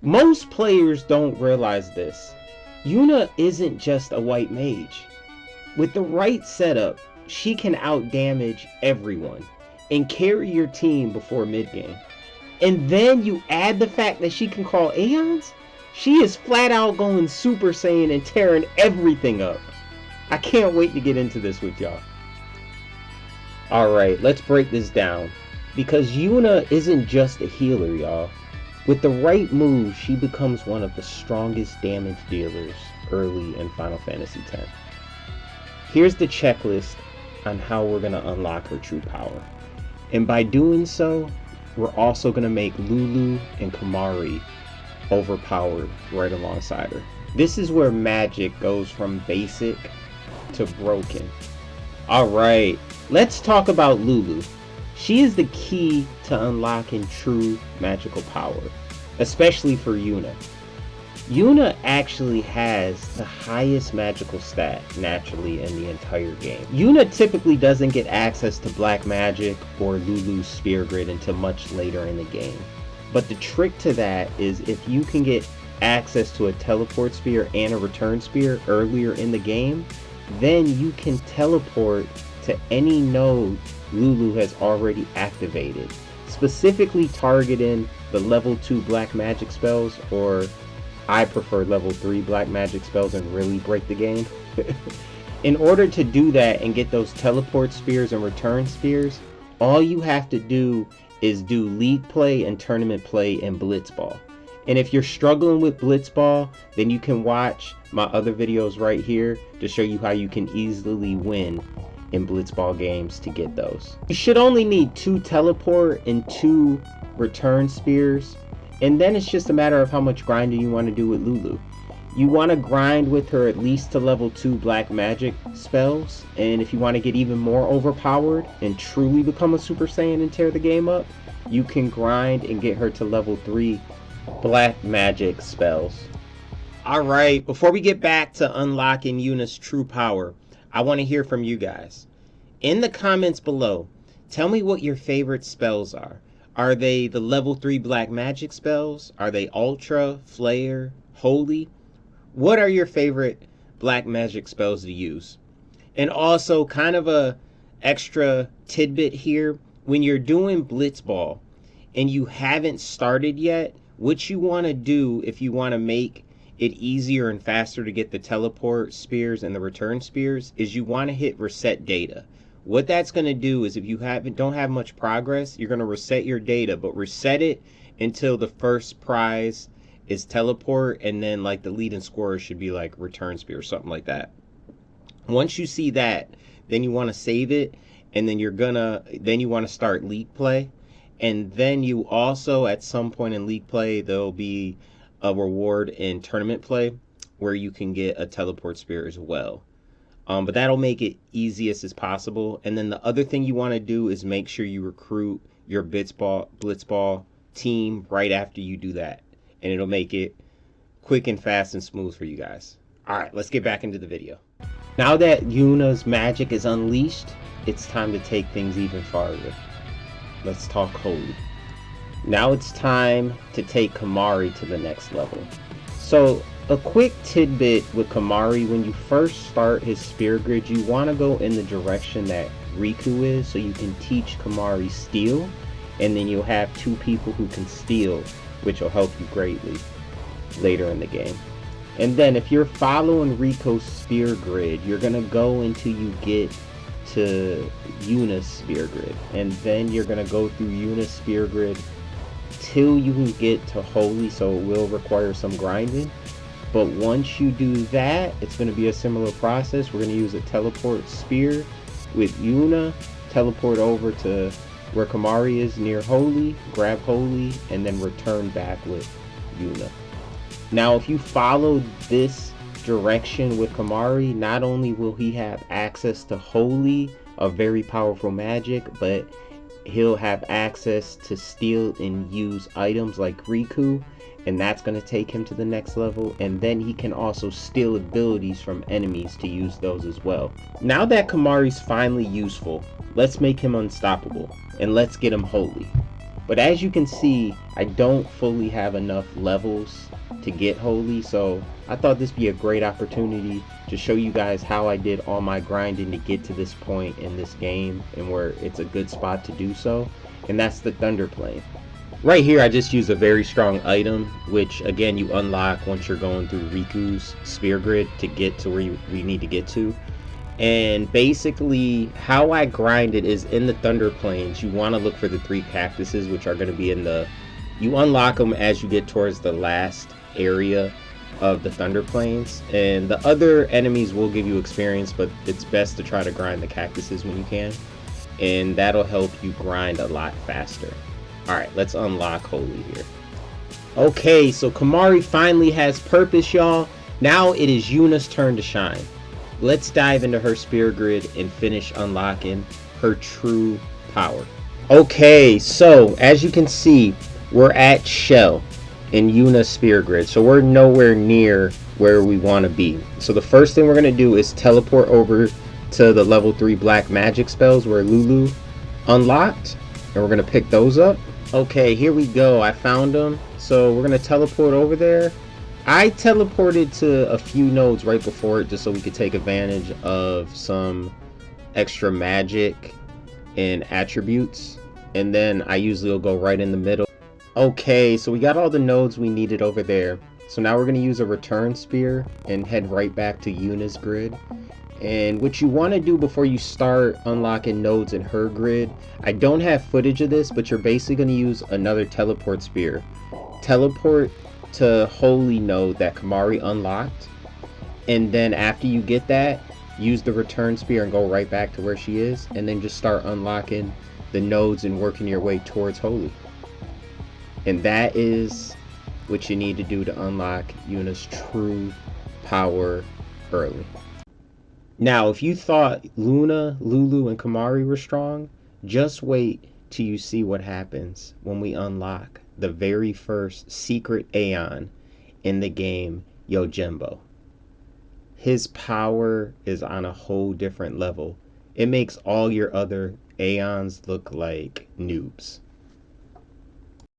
Most players don't realize this. Yuna isn't just a white mage. With the right setup, she can outdamage everyone and carry your team before mid-game. And then you add the fact that she can call Aeons? She is flat out going Super Saiyan and tearing everything up. I can't wait to get into this with y'all. Alright, let's break this down. Because Yuna isn't just a healer, y'all. With the right move, she becomes one of the strongest damage dealers early in Final Fantasy X. Here's the checklist on how we're going to unlock her true power. And by doing so, we're also going to make Lulu and Kimahri overpowered right alongside her. This is where magic goes from basic to broken. Alright, let's talk about Lulu. She is the key to unlocking true magical power, especially for Yuna. Yuna actually has the highest magical stat naturally in the entire game. Yuna typically doesn't get access to black magic or Lulu's spear grid until much later in the game. But the trick to that is if you can get access to a teleport spear and a return spear earlier in the game, then you can teleport to any node Lulu has already activated, specifically targeting the level 2 black magic spells, or I prefer level 3 black magic spells and really break the game. In order to do that and get those teleport spears and return spears, all you have to do is do league play and tournament play in Blitzball. And if you're struggling with Blitzball, then you can watch my other videos right here to show you how you can easily win in Blitzball games to get those. You should only need 2 teleport and 2 return spears, and then it's just a matter of how much grinding you want to do with Lulu. You want to grind with her at least to level 2 black magic spells, and if you want to get even more overpowered and truly become a Super Saiyan and tear the game up, you can grind and get her to level 3 black magic spells. Alright, before we get back to unlocking Yuna's true power, I want to hear from you guys. In the comments below, tell me what your favorite spells are. Are they the level 3 black magic spells? Are they Ultra, Flare, Holy? What are your favorite black magic spells to use? And also, kind of a extra tidbit here, when you're doing Blitzball and you haven't started yet, what you want to do if you want to make it easier and faster to get the teleport spears and the return spears is you want to hit reset data. What that's going to do is if you don't have much progress, you're going to reset your data, but reset it until the first prize is teleport, and then like the leading scorer should be like return spear or something like that. Once you see that, then you want to save it, and then you want to start league play, and then you also at some point in league play there'll be a reward in tournament play where you can get a teleport spear as well. But that'll make it easiest as possible. And then the other thing you want to do is make sure you recruit your Blitzball team right after you do that. And it'll make it quick and fast and smooth for you guys. Alright, let's get back into the video. Now that Yuna's magic is unleashed, it's time to take things even farther. Let's talk Holy. Now it's time to take Kimahri to the next level. So a quick tidbit with Kimahri, when you first start his spear grid, you want to go in the direction that Riku is, so you can teach Kimahri steal, and then you'll have 2 people who can steal, which will help you greatly later in the game. And then if you're following Riku's spear grid, you're going to go until you get to Yuna's spear grid, and then you're going to go through Yuna's spear grid till you can get to Holy, so it will require some grinding. But once you do that, it's going to be a similar process. We're going to use a teleport spear with Yuna, teleport over to where Kimahri is near Holy, grab Holy, and then return back with Yuna. Now if you follow this direction with Kimahri, not only will he have access to Holy, a very powerful magic, but he'll have access to steal and use items like Riku, and that's going to take him to the next level. And then he can also steal abilities from enemies to use those as well. Now that Kimahri's finally useful, let's make him unstoppable, and let's get him Holy. But as you can see, I don't fully have enough levels to get holy, so I thought this would be a great opportunity to show you guys how I did all my grinding to get to this point in this game and where it's a good spot to do so, and that's the Thunder Plane. Right here I just use a very strong item, which again you unlock once you're going through Riku's spear grid to get to where we need to get to. And basically how I grind it is in the Thunder Plains you want to look for the 3 cactuses, which are going to be in the, you unlock them as you get towards the last area of the Thunder Plains, and the other enemies will give you experience, but it's best to try to grind the cactuses when you can, and that'll help you grind a lot faster. Alright, let's unlock holy here. Okay, so Kimahri finally has purpose, y'all. Now it is Yuna's turn to shine. Let's dive into her spear grid and finish unlocking her true power. Okay, so as you can see, we're at Shell in Yuna's spear grid, so we're nowhere near where we want to be. So the first thing we're going to do is teleport over to the level 3 black magic spells where Lulu unlocked, and we're going to pick those up. Okay, here we go. I found them. So we're going to teleport over there. I teleported to a few nodes right before it just so we could take advantage of some extra magic and attributes. And then I usually will go right in the middle. Okay, so we got all the nodes we needed over there. So now we're going to use a return spear and head right back to Yuna's grid. And what you want to do before you start unlocking nodes in her grid, I don't have footage of this, but you're basically going to use another teleport spear. Teleport to holy node that Kimahri unlocked, and then after you get that, use the return spear and go right back to where she is, and then just start unlocking the nodes and working your way towards holy. And that is what you need to do to unlock Yuna's true power early. Now, if you thought Luna, Lulu, and Kimahri were strong, just wait till you see what happens when we unlock the very first secret Aeon in the game, Yojimbo. His power is on a whole different level. It makes all your other Aeons look like noobs.